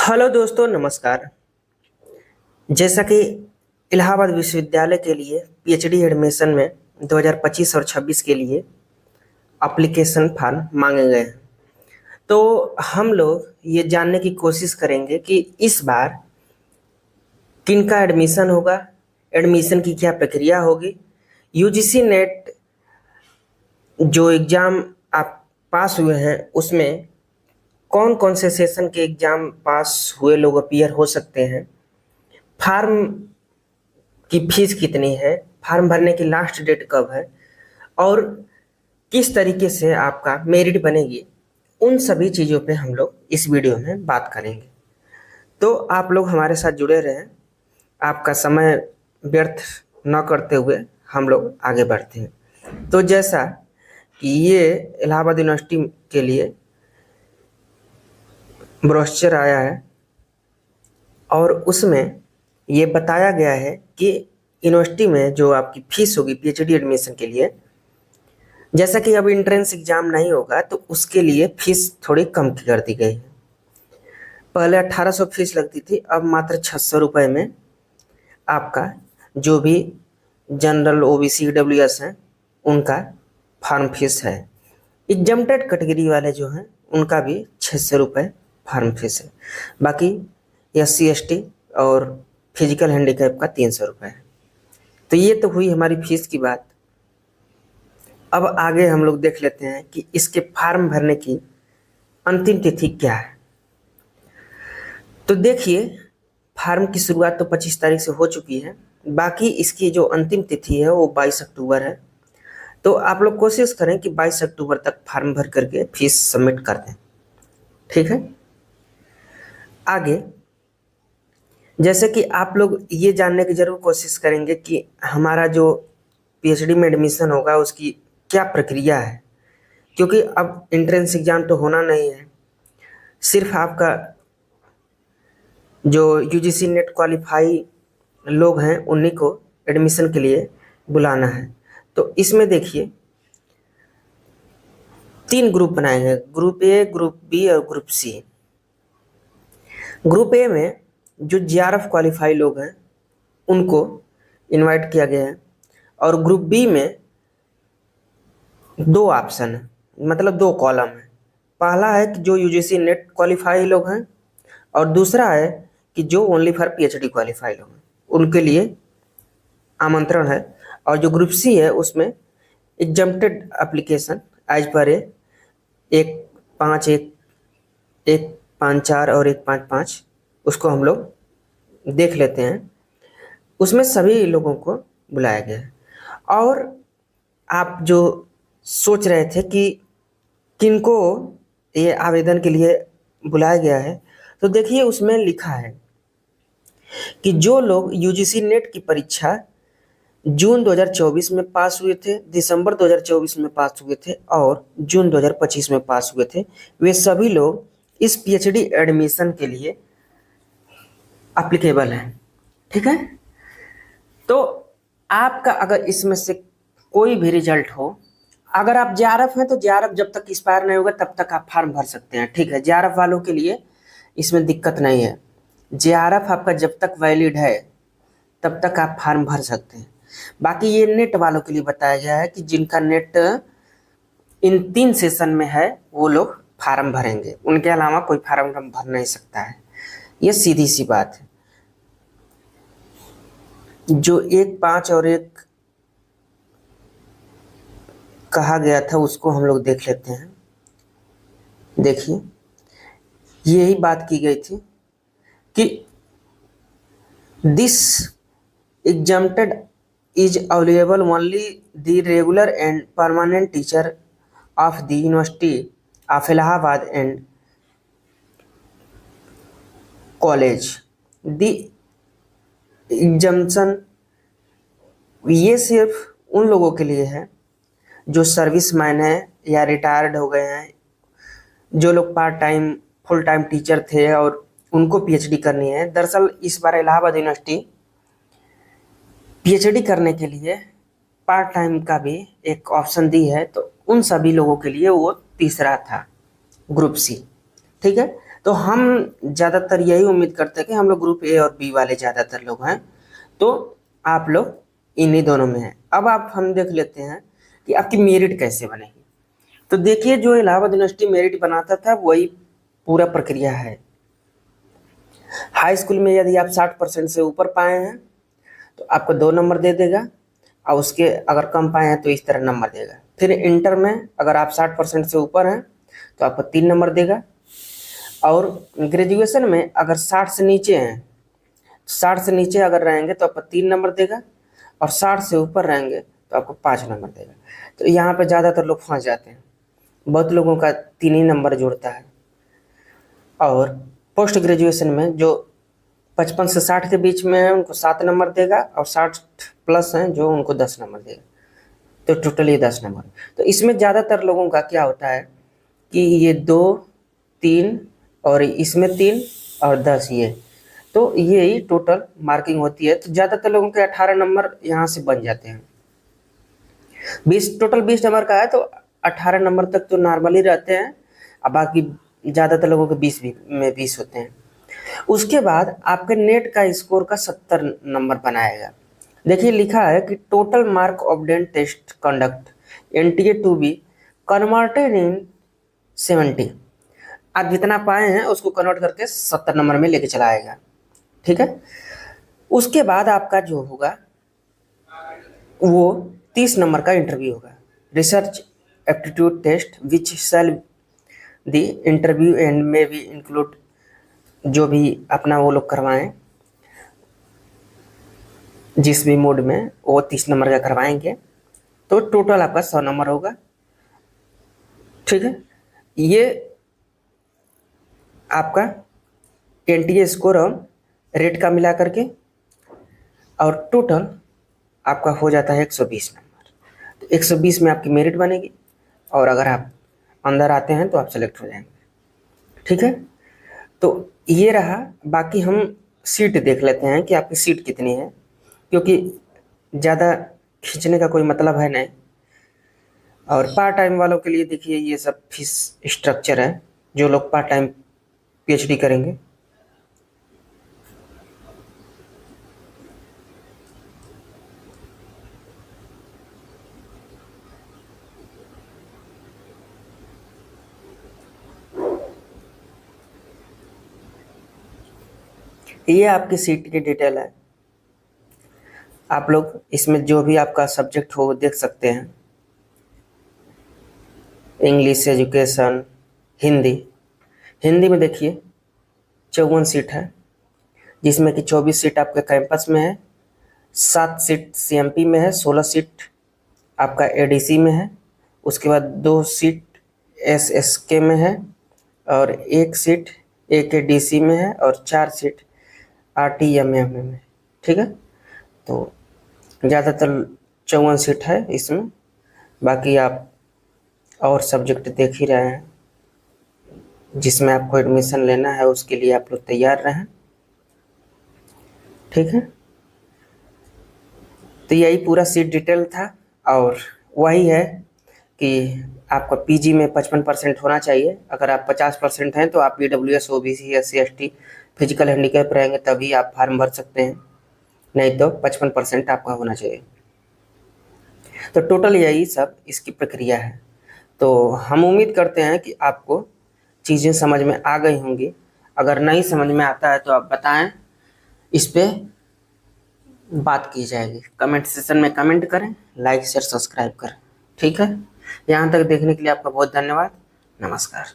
Hello दोस्तों, नमस्कार। जैसा कि इलाहाबाद विश्वविद्यालय के लिए पीएचडी एडमिशन में 2025 और 26 के लिए एप्लीकेशन फॉर्म मांगे गए हैं। तो हम लोग ये जानने की कोशिश करेंगे कि इस बार किनका एडमिशन होगा, एडमिशन की क्या प्रक्रिया होगी, यूजीसी नेट जो एग्ज़ाम आप पास हुए हैं उसमें कौन कौन से सेशन के एग्ज़ाम पास हुए लोग अपीयर हो सकते हैं, फार्म की फीस कितनी है, फॉर्म भरने की लास्ट डेट कब है और किस तरीके से आपका मेरिट बनेगी, उन सभी चीज़ों पे हम लोग इस वीडियो में बात करेंगे। तो आप लोग हमारे साथ जुड़े रहें। आपका समय व्यर्थ न करते हुए हम लोग आगे बढ़ते हैं। तो जैसा कि ये इलाहाबाद यूनिवर्सिटी के लिए ब्रोशर आया है और उसमें ये बताया गया है कि यूनिवर्सिटी में जो आपकी फीस होगी पीएचडी एडमिशन के लिए, जैसा कि अब इंट्रेंस एग्जाम नहीं होगा तो उसके लिए फीस थोड़ी कम कर दी गई है। पहले 1800 फीस लगती थी, अब मात्र 600 रुपये में आपका जो भी जनरल ओबीसी ईडब्ल्यूएस हैं उनका फार्म फीस है। एग्जम्प्टेड कैटेगरी वाले जो हैं उनका भी 600 रुपये फार्म फीस है। बाकी SC ST और फिजिकल हैंडीकैप का 300 रुपये है। तो ये तो हुई हमारी फीस की बात। अब आगे हम लोग देख लेते हैं कि इसके फार्म भरने की अंतिम तिथि क्या है। तो देखिए, फार्म की शुरुआत तो 25 तारीख से हो चुकी है, बाकी इसकी जो अंतिम तिथि है वो 22 अक्टूबर है। तो आप लोग कोशिश करें कि 22 अक्टूबर तक फार्म भर करके फीस सबमिट कर दें, ठीक है। आगे जैसे कि आप लोग ये जानने की जरूर कोशिश करेंगे कि हमारा जो पीएचडी में एडमिशन होगा उसकी क्या प्रक्रिया है, क्योंकि अब एंट्रेंस एग्ज़ाम तो होना नहीं है, सिर्फ आपका जो यूजीसी नेट क्वालिफाई लोग हैं उन्हीं को एडमिशन के लिए बुलाना है। तो इसमें देखिए 3 ग्रुप बनाए गए, ग्रुप ए, ग्रुप बी और ग्रुप सी। ग्रुप ए में जो जीआरएफ क्वालिफाई लोग हैं उनको इनवाइट किया गया है और ग्रुप बी में 2 ऑप्शन है, मतलब 2 कॉलम है। पहला है कि जो यूजीसी नेट क्वालिफाई लोग हैं और दूसरा है कि जो ओनली फॉर पीएचडी क्वालिफाई लोग हैं उनके लिए आमंत्रण है। और जो ग्रुप सी है उसमें एग्जम्प्टेड एप्लीकेशन एज पर एक 5 1 1 5 4 और 1 5 5 उसको हम लोग देख लेते हैं। उसमें सभी लोगों को बुलाया गया है। और आप जो सोच रहे थे कि किनको ये आवेदन के लिए बुलाया गया है, तो देखिए उसमें लिखा है कि जो लोग यूजीसी नेट की परीक्षा जून 2024 में पास हुए थे, दिसंबर 2024 में पास हुए थे और जून 2025 में पास हुए थे, वे सभी लोग इस पीएचडी एडमिशन के लिए एप्लीकेबल हैं, ठीक है। तो आपका अगर इसमें से कोई भी रिजल्ट हो, अगर आप जेआरएफ हैं तो जेआरएफ जब तक एक्सपायर नहीं होगा तब तक आप फॉर्म भर सकते हैं, ठीक है। जेआरएफ वालों के लिए इसमें दिक्कत नहीं है। जेआरएफ आपका जब तक वैलिड है तब तक आप फॉर्म भर सकते हैं। बाकी ये नेट वालों के लिए बताया गया है कि जिनका नेट इन 3 सेशन में है वो लोग फार्म भरेंगे, उनके अलावा कोई फार्म भर नहीं सकता है। ये सीधी सी बात है। जो 1 5 और 1 कहा गया था उसको हम लोग देख लेते हैं। देखिए यही बात की गई थी कि this exempted is available only the regular and permanent teacher of the University of Allahabad and college. The exemption ये सिर्फ उन लोगों के लिए है जो सर्विस मैन है या रिटायर्ड हो गए हैं, जो लोग part time full time teacher थे और उनको पीएचडी करनी है। दरअसल इस बार इलाहाबाद यूनिवर्सिटी पीएचडी करने के लिए पार्ट टाइम का भी एक ऑप्शन दी है, तो उन सभी लोगों के लिए वो तीसरा था, ग्रुप सी, ठीक है। तो हम ज़्यादातर यही उम्मीद करते हैं कि हम लोग ग्रुप ए और बी वाले ज़्यादातर लोग हैं, तो आप लोग इन्हीं दोनों में हैं। अब आप हम देख लेते हैं कि आपकी मेरिट कैसे बनेगी। तो देखिए, जो इलाहाबाद यूनिवर्सिटी मेरिट बनाता था वही पूरा प्रक्रिया है। हाई स्कूल में यदि आप 60% से ऊपर पाए हैं तो आपको 2 नंबर दे देगा, और उसके अगर कम पाए हैं तो इस तरह नंबर देगा। फिर इंटर में अगर आप 60% से ऊपर हैं तो आपको 3 नंबर देगा, और ग्रेजुएशन में अगर 60 से नीचे हैं, 60 से नीचे अगर रहेंगे तो आपको 3 नंबर देगा, और 60 से ऊपर रहेंगे तो आपको 5 नंबर देगा। तो यहाँ पे ज़्यादातर लोग फंस जाते हैं, बहुत लोगों का 3 ही नंबर जुड़ता है। और पोस्ट ग्रेजुएशन में जो 55 से 60 के बीच में है उनको 7 नंबर देगा, और 60 प्लस हैं जो उनको 10 नंबर देगा, तो टोटली 10 नंबर। तो इसमें ज़्यादातर लोगों का क्या होता है कि ये 2, 3 और इसमें 3 और 10 ये, तो ये ही टोटल मार्किंग होती है। तो ज़्यादातर लोगों के 18 नंबर यहाँ से बन जाते हैं। 20 नंबर का है तो 18 नंबर तक तो नॉर्मली रहते हैं, अब बाकी ज़्यादातर लोगों के 20 होते हैं। उसके बाद आपके नेट का स्कोर का 70 नंबर बनाएगा। देखिए लिखा है कि total mark obtained test conduct NTA to be converted in 70। आप जितना पाए हैं उसको कन्वर्ट करके 70 नंबर में लेके चला आएगा, ठीक है। उसके बाद आपका जो होगा वो 30 नंबर का इंटरव्यू होगा, research aptitude test which shall the interview and may be include, जो भी अपना वो लोग करवाएं जिस भी मोड में, वो 30 नंबर का करवाएंगे। तो टोटल आपका 100 नंबर होगा, ठीक है। ये आपका एनटीए स्कोर और रेट का मिला करके, और टोटल आपका हो जाता है 120 नंबर। तो 120 में आपकी मेरिट बनेगी, और अगर आप अंदर आते हैं तो आप सेलेक्ट हो जाएंगे, ठीक है। तो ये रहा। बाकी हम सीट देख लेते हैं कि आपकी सीट कितनी है, क्योंकि ज़्यादा खींचने का कोई मतलब है नहीं। और पार्ट टाइम वालों के लिए देखिए ये सब फीस स्ट्रक्चर है, जो लोग पार्ट टाइम पीएचडी करेंगे। ये आपकी सीट की डिटेल है, आप लोग इसमें जो भी आपका सब्जेक्ट हो वो देख सकते हैं। English, education, Hindi. हिंदी में देखिए 54 सीट है, जिसमें कि 24 सीट आपके कैंपस में है, 7 सीट सीएमपी में है, 16 सीट आपका एडीसी में है, उसके बाद 2 सीट एसएसके में है, और 1 सीट एकेडीसी में है, और 4 सीट आरटीएमएम में है, ठीक है। तो ज़्यादातर 54 सीट है इसमें। बाकी आप और सब्जेक्ट देख ही रहे हैं, जिसमें आपको एडमिशन लेना है उसके लिए आप लोग तैयार रहें, ठीक है। तो यही पूरा सीट डिटेल था, और वही है कि आपका पीजी में 55% होना चाहिए। अगर आप 50% हैं तो आप EWS, OBC, SC, ST, physical handicap रहेंगे तभी आप फॉर्म भर सकते हैं, नहीं तो 55% आपका होना चाहिए। तो टोटल यही सब इसकी प्रक्रिया है। तो हम उम्मीद करते हैं कि आपको चीज़ें समझ में आ गई होंगी। अगर नहीं समझ में आता है तो आप बताएं, इस पे बात की जाएगी। कमेंट सेक्शन में कमेंट करें, लाइक शेयर सब्सक्राइब करें, ठीक है। यहाँ तक देखने के लिए आपका बहुत धन्यवाद। नमस्कार।